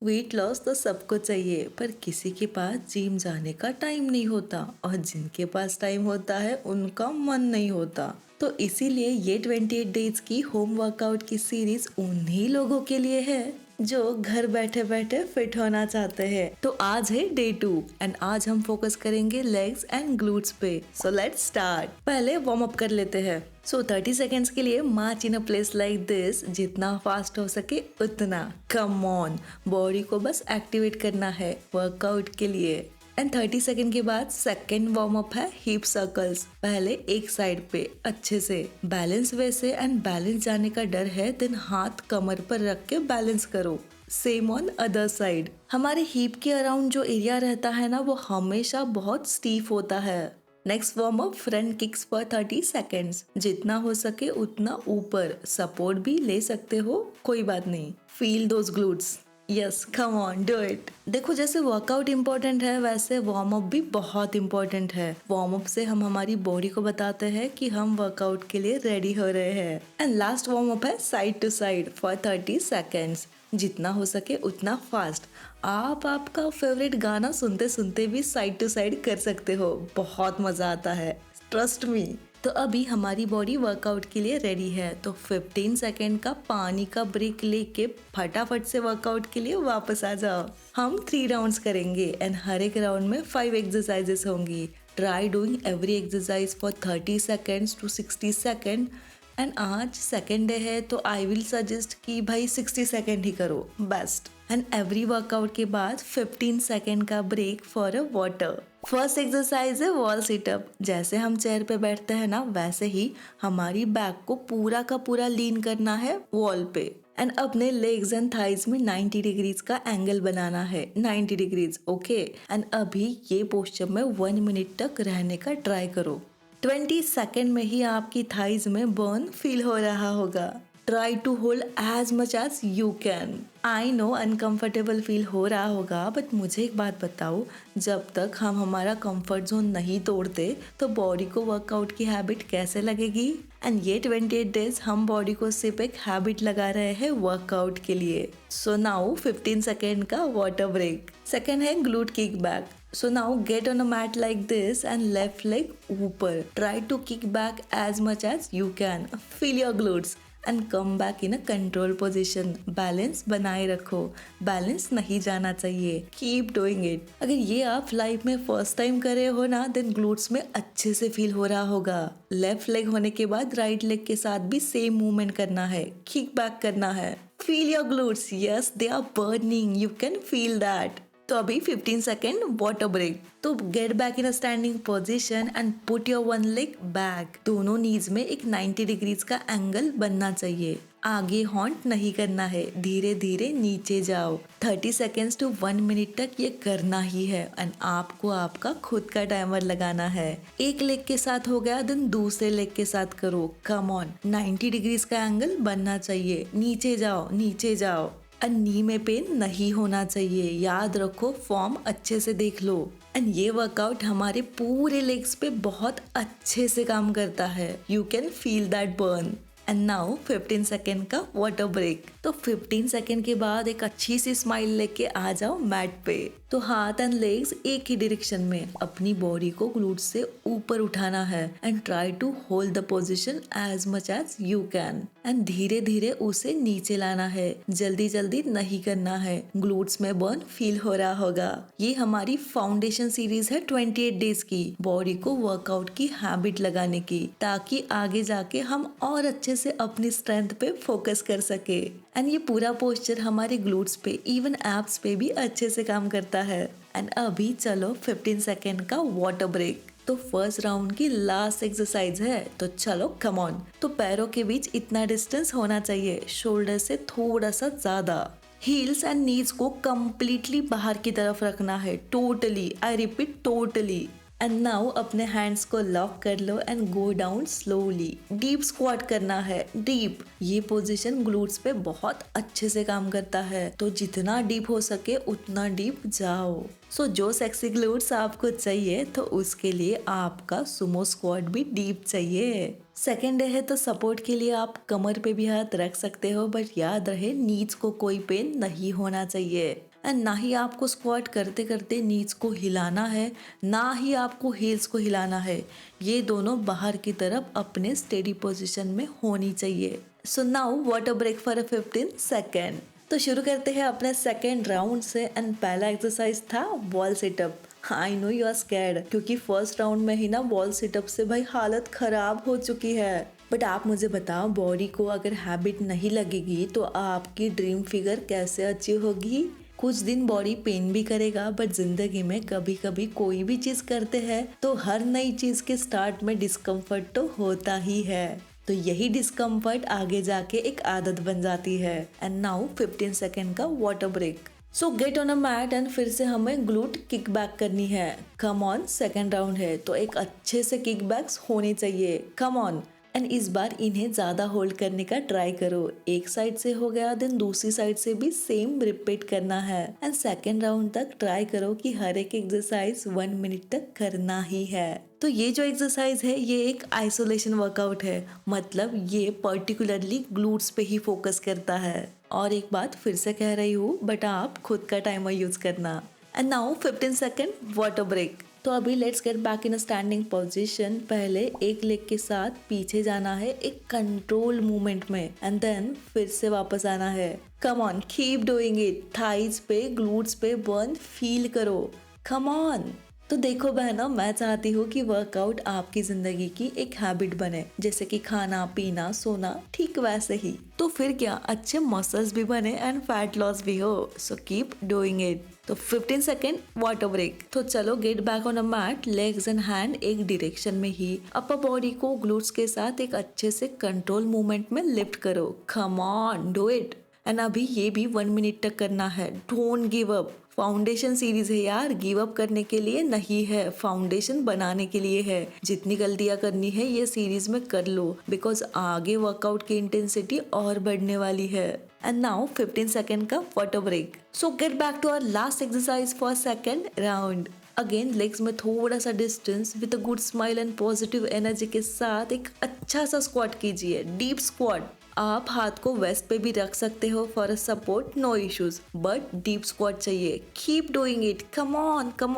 Weight loss तो सबको चाहिए पर किसी के पास जिम जाने का टाइम नहीं होता और जिनके पास टाइम होता है उनका मन नहीं होता। तो इसीलिए ये 28 डेज की होम वर्कआउट की सीरीज उन्हीं लोगों के लिए है जो घर बैठे बैठे फिट होना चाहते हैं। तो आज है डे 2 एंड आज हम फोकस करेंगे लेग्स एंड ग्लूट्स पे। So let's start. पहले वार्म अप कर लेते हैं। सो 30 सेकेंड्स के लिए मार्च इन अ प्लेस लाइक दिस, जितना फास्ट हो सके उतना। कम ऑन, बॉडी को बस एक्टिवेट करना है वर्कआउट के लिए। एंड 30 सेकेंड के बाद सेकेंड वार्म अप है हिप सर्कल्स। पहले एक साइड पे अच्छे से बैलेंस वे से, एंड बैलेंस जाने का डर है देन हाथ कमर पर रख के बैलेंस करो। Same on other side. हमारे हिप के अराउंड जो एरिया रहता है ना, वो हमेशा बहुत स्टीफ होता है। Next warm up front kicks पर 30 सेकेंड्स। जितना हो सके उतना ऊपर, सपोर्ट भी ले सकते हो, कोई बात नहीं। Feel those glutes. Yes, come on, do it. देखो, जैसे वर्कआउट इम्पोर्टेंट है वैसे वार्म अप भी बहुत इम्पोर्टेंट है। वार्म अप से हम हमारी बॉडी को बताते हैं कि हम वर्कआउट के लिए रेडी हो रहे हैं। एंड लास्ट वार्म अप है side to side for 30 seconds. जितना हो सके उतना फास्ट। आप आपका फेवरेट गाना सुनते सुनते भी साइड टू साइड कर सकते हो, बहुत मजा आता है, ट्रस्ट मी। तो अभी हमारी बॉडी वर्कआउट के लिए रेडी है, तो 15 सेकेंड का पानी का ब्रेक लेके फटाफट से वर्कआउट के लिए वापस आ जाओ। हम 3 राउंड्स करेंगे एंड हर एक राउंड में 5 एक्सरसाइजेस होंगी। Try doing every exercise for 30 seconds to 60 second. And आज सेकेंड डे है तो आई विल सजेस्ट कि भाई 60 सेकेंड ही करो, बेस्ट। एंड एवरी वर्कआउट के बाद 15 सेकेंड का break for a water. First exercise है वॉल सिटअप। जैसे हम चेयर पे बैठते हैं ना, वैसे ही हमारी बैक को पूरा का पूरा लीन करना है वॉल पे। एंड अपने लेग्स एंड थाइज में 90 डिग्रीज का एंगल बनाना है, 90 डिग्रीज, ओके। एंड अभी ये पोस्चर में 1 मिनट तक रहने का ट्राई करो। 20 सेकेंड में ही आपकी थाइज में बर्न फील हो रहा होगा। Try to hold as much as you can. I know uncomfortable feel हो रहा होगा, बट मुझे एक बात बताओ, जब तक हम हमारा कंफर्ट जोन नहीं तोड़ते तो बॉडी को वर्कआउट की हैबिट कैसे लगेगी। एंड ये 28 डेज हम बॉडी को सिर्फ एक हैबिट लगा रहे हैं वर्कआउट के लिए। सो नाउ 15 सेकेंड का वाटर ब्रेक। सेकेंड है glute kick back. So now get on a mat like this and left leg ऊपर. Try to kick back as much as you can. Feel your glutes and come back in a control position. Balance बनाए रखो, balance नहीं जाना चाहिए। Keep doing it. अगर ये आप life में फर्स्ट टाइम कर रहे हो ना, देन ग्लूट्स में अच्छे से फील हो रहा होगा। लेफ्ट लेग होने के बाद राइट लेग के साथ भी सेम मूवमेंट करना है, किक बैक करना है। Feel your glutes. Yes, they are burning. You can feel that. तो अभी 15 सेकेंड वाटर ब्रेक। तो gate back in a standing position and put your one leg back. दोनों नीज में एक 90 डिग्रीज का एंगल बनना चाहिए। आगे हॉन्ट नहीं करना है, धीरे धीरे नीचे जाओ। 30 सेकेंड्स टू 1 मिनट तक ये करना ही है एंड आपको आपका खुद का टाइमर लगाना है। एक लेग के साथ हो गया, देन दूसरे लेग के साथ करो। कम ऑन, 90 डिग्रीज का एंगल बनना चाहिए। नीचे जाओ, नीचे जाओ। नी में पेन नहीं होना चाहिए, याद रखो, फॉर्म अच्छे से देख लो। एंड ये वर्कआउट हमारे पूरे लेग्स पे बहुत अच्छे से काम करता है। You can feel that burn. And now 15 second का वाटर ब्रेक। तो 15 सेकेंड के बाद एक अच्छी सी स्माइल लेके आ जाओ मैट पे। तो हाथ एंड लेग्स एक ही डायरेक्शन में, अपनी बॉडी को ग्लूट से ऊपर उठाना है and try to hold the position as much as you can. And धीरे धीरे उसे नीचे लाना है, जल्दी जल्दी नहीं करना है। ग्लूट्स में बर्न फील हो रहा होगा। ये हमारी फाउंडेशन सीरीज है 28 डेज की, बॉडी को वर्कआउट की हैबिट लगाने की, ताकि आगे जाके हम और अच्छे से अपनी स्ट्रेंथ पे फोकस कर सके। एंड ये पूरा पोस्चर हमारे ग्लूट्स पे, इवन एब्स पे भी अच्छे से काम करता है। एंड अभी चलो 15 सेकेंड का वाटर ब्रेक। तो फर्स्ट राउंड की लास्ट एक्सरसाइज है, तो चलो कम ऑन। तो पैरों के बीच इतना डिस्टेंस होना चाहिए, शोल्डर से थोड़ा सा ज्यादा। हील्स एंड नीज को कंप्लीटली बाहर की तरफ रखना है, totally, I repeat, totally. And now अपने हैंड्स को लॉक कर लो and go down slowly. Deep squat करना है, डीप। ये पोजीशन ग्लूट्स पे बहुत अच्छे से काम करता है, तो जितना डीप हो सके उतना डीप जाओ। सो जो सेक्सी ग्लूट्स आपको चाहिए तो उसके लिए आपका सुमो स्क्वाट भी डीप चाहिए। सेकेंड डे है तो सपोर्ट के लिए आप कमर पे भी हाथ रख सकते हो, बट याद रहे नीज को कोई पेन नहीं होना चाहिए। एंड ना ही आपको स्क्वाट करते करते नीज को हिलाना है, ना ही आपको हील्स को हिलाना है। ये दोनों बाहर की तरफ अपने स्टेडी पोजीशन में होनी चाहिए। So now water break for 15 second. तो शुरू करते हैं अपने सेकेंड राउंड से एंड पहला एक्सरसाइज था wall situp. I know you are scared, क्योंकि फर्स्ट राउंड में ही ना वॉल सिटअप से भाई हालत खराब हो चुकी है। बट आप मुझे बताओ, बॉडी को अगर हैबिट नहीं लगेगी तो आपकी ड्रीम फिगर कैसे अचीव होगी? कुछ दिन बॉडी पेन भी करेगा, बट जिंदगी में कभी कभी कोई भी चीज करते हैं तो हर नई चीज के स्टार्ट में डिस्कम्फर्ट तो होता ही है। तो यही डिस्कम्फर्ट आगे जाके एक आदत बन जाती है। एंड नाउ 15 सेकेंड का water break. So get on a mat and फिर से हमें ग्लूट किक बैक करनी है। कम ऑन, सेकेंड राउंड है तो एक अच्छे से किक बैक्स होने चाहिए। कम ऑन। एंड इस बार इन्हें ज्यादा होल्ड करने का ट्राई करो। एक साइड से हो गया, देन दूसरी साइड से भी सेम रिपीट करना है। एंड सेकेंड राउंड तक ट्राई करो कि हर एक एक्सरसाइज 1 मिनट तक करना ही है। तो ये जो एक्सरसाइज है ये एक आइसोलेशन वर्कआउट है, मतलब ये पर्टिकुलरली ग्लूट्स पे ही फोकस करता है। और एक बात फिर से कह रही हूँ, बट आप खुद का टाइमर यूज करना। And now 15 second water break. तो अभी let's get back in standing position. पहले एक लेग के साथ पीछे जाना है एक कंट्रोल मूवमेंट में, एंड देन फिर से वापस आना है। Come on, keep doing it. Thighs पे, ग्लूट्स पे बर्न फील करो। Come on. तो देखो बहनों, मैं चाहती हूँ कि वर्कआउट आपकी जिंदगी की एक हैबिट बने, जैसे कि खाना पीना सोना, ठीक वैसे ही। तो फिर क्या, अच्छे मसल्स भी बने एंड फैट लॉस भी हो। So keep doing it. तो 15 सेकेंड वाटर ब्रेक। तो चलो get back on a mat, legs and hand एक डायरेक्शन में ही। अपर बॉडी को ग्लूट्स के साथ एक अच्छे से कंट्रोल मूवमेंट में लिफ्ट करो। Come on, do it. And अभी ये भी 1 मिनट तक करना है। Don't give up. Foundation series है यार, गिव अप करने के लिए नहीं है, फाउंडेशन बनाने के लिए है। जितनी गलतियां करनी है ये सीरीज में कर लो, बिकॉज आगे वर्कआउट की इंटेंसिटी और बढ़ने वाली है। एंड नाउ 15 सेकेंड का water break. So get back to our last exercise for second round. Again legs में थोड़ा सा distance with a good smile and positive energy के साथ एक अच्छा सा स्क्वाट कीजिए, डीप स्क्वाट। आप हाथ को वेस्ट पे भी रख सकते हो for support, no issues, but deep squat चाहिए। Keep doing it. Come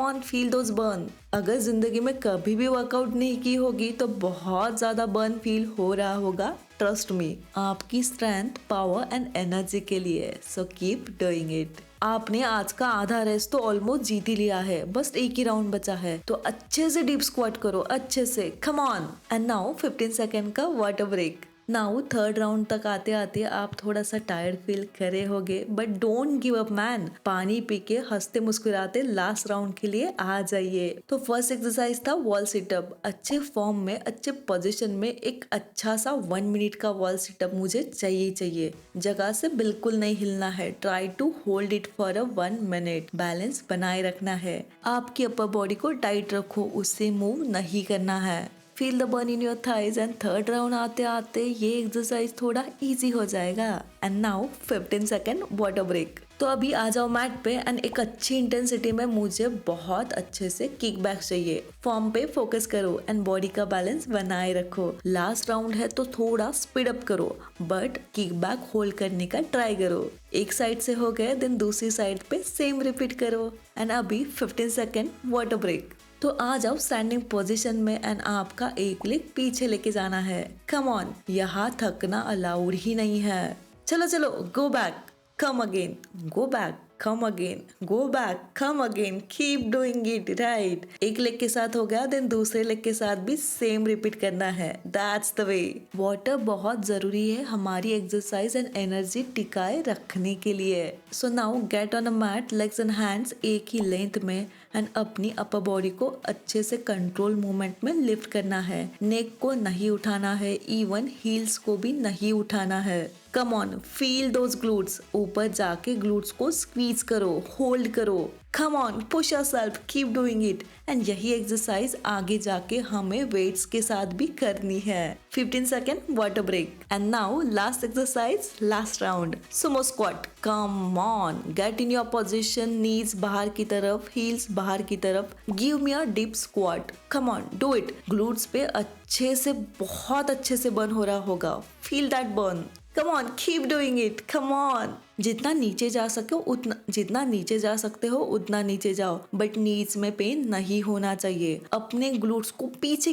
on, feel those burn. अगर जिंदगी में कभी भी वर्कआउट नहीं की होगी तो बहुत ज्यादा बर्न फील हो रहा होगा, ट्रस्ट मी, आपकी स्ट्रेंथ, पावर एंड एनर्जी के लिए। सो कीप डूइंग इट। आपने आज का आधा रेस्ट तो ऑलमोस्ट जीत ही लिया है, बस एक ही राउंड बचा है, तो अच्छे से डीप स्क्वाट करो, अच्छे से। Come on. And now 15 second का water break. Now third round तक आते आते आप थोड़ा सा टायर्ड फील करे होगे, but don't give up man. पानी पी के हंसते मुस्कुराते लास्ट राउंड के लिए आ जाइए। तो फर्स्ट एक्सरसाइज था वॉल सिटअप। अच्छे फॉर्म में, अच्छे पोजीशन में एक अच्छा सा 1 मिनट का वॉल सिटअप मुझे चाहिए। जगह से बिल्कुल नहीं हिलना है। Try to hold it for a 1 minute. Balance बनाए रखना है। आपकी अपर बॉडी को टाइट रखो, उससे मूव नहीं करना है। Feel the burn in your thighs. And third round आते आते ये एक्सरसाइज थोड़ा इजी हो जाएगा। And now 15 second water break. तो अभी आ जाओ मैट पे एंड एक अच्छी इंटेंसिटी में मुझे बहुत अच्छे से किक बैक चाहिए। फॉर्म पे फोकस करो एंड बॉडी का बैलेंस बनाए रखो। लास्ट राउंड है तो थोड़ा स्पीड अप करो, बट किक बैक होल्ड करने का ट्राई करो। एक साइड से हो गए, देन दूसरी साइड पे सेम रिपीट करो। एंड अभी 15 सेकेंड वाटर ब्रेक। तो आ जाओ स्टैंडिंग पोजीशन में एंड आपका एक लेग पीछे लेके जाना है। कम ऑन, यहाँ थकना अलाउड ही नहीं है। चलो, go back, come again, go back, come again, go back, come again, keep doing it, right. एक लेग के साथ हो गया, देन दूसरे लेग के साथ भी सेम रिपीट करना है। That's the way. वाटर बहुत जरूरी है हमारी एक्सरसाइज एंड एनर्जी टिकाए रखने के लिए। So now get on a mat, legs and hands एक ही लेंथ में, एंड अपनी अपर बॉडी को अच्छे से कंट्रोल मूवमेंट में लिफ्ट करना है। नेक को नहीं उठाना है, इवन हील्स को भी नहीं उठाना है। Come on, feel those glutes. ऊपर जाके ग्लूट्स को स्क्वीज करो, होल्ड करो। Come on, push yourself, keep doing it. And यही एक्सरसाइज आगे जाके हमें वेट्स के साथ भी करनी है। 15 second water break. And now last exercise, last round, sumo squat. Come on, get in your position, knees बाहर की तरफ, हील्स बाहर की तरफ। Give me a deep squat. Come on, do it. Glutes पे अच्छे से, बहुत अच्छे से बर्न हो रहा होगा। Feel that burn. Come on, keep doing it. Come on. जितना नीचे जा सके उतना जितना नीचे जा सकते हो उतना नीचे जाओ, बट नीज में पेन नहीं होना चाहिए। अपने ग्लूट्स को पीछे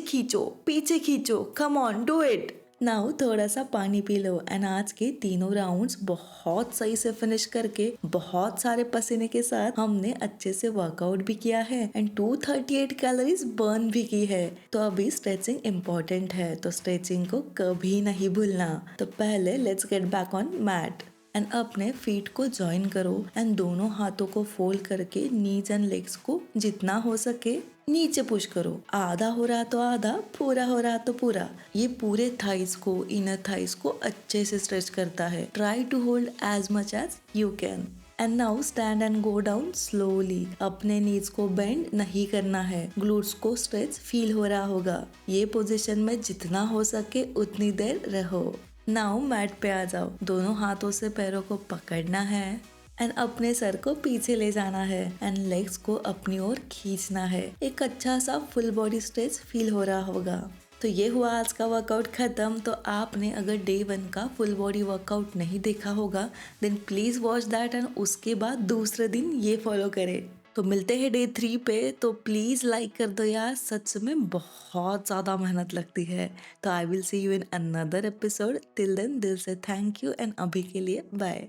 खींचो, कम ऑन डू इट। नाउ थोड़ा सा पानी पी लो एंड आज के तीनों राउंड्स बहुत सही से फिनिश करके बहुत सारे पसीने के साथ हमने अच्छे से वर्कआउट भी किया है एंड 238 कैलोरीज बर्न भी की है। तो अभी स्ट्रेचिंग इम्पोर्टेंट है, तो स्ट्रेचिंग को कभी नहीं भूलना। तो पहले let's get back on mat and अपने फीट को ज्वाइन करो एंड दोनों हाथों को फोल्ड करके नीज एंड लेग्स को जितना हो सके नीचे पुश करो। आधा हो रहा तो आधा, पूरा हो रहा तो पूरा। ये पूरे थाइस को, इनर थाइस को अच्छे से स्ट्रेच करता है। Try to hold as much as you can and now stand and go down slowly. अपने नीज को बेंड नहीं करना है, ग्लूट्स को स्ट्रेच फील हो रहा होगा। ये पोजीशन में जितना हो सके उतनी देर रहो। नाउ मैट पे आ जाओ, दोनों हाथों से पैरों को पकड़ना है एंड अपने सर को पीछे ले जाना है एंड लेग्स को अपनी ओर खींचना है। एक अच्छा सा फुल बॉडी स्ट्रेच फील हो रहा होगा। तो ये हुआ आज का वर्कआउट खत्म। तो आपने अगर डे 1 का फुल बॉडी वर्कआउट नहीं देखा होगा then please watch that and उसके बाद दूसरे दिन ये फॉलो करें। तो मिलते हैं डे 3 पे। तो प्लीज लाइक कर दो यार, सच में बहुत ज्यादा मेहनत लगती है। तो I will see you in another episode. Till then दिल से थैंक यू एंड अभी के लिए बाय।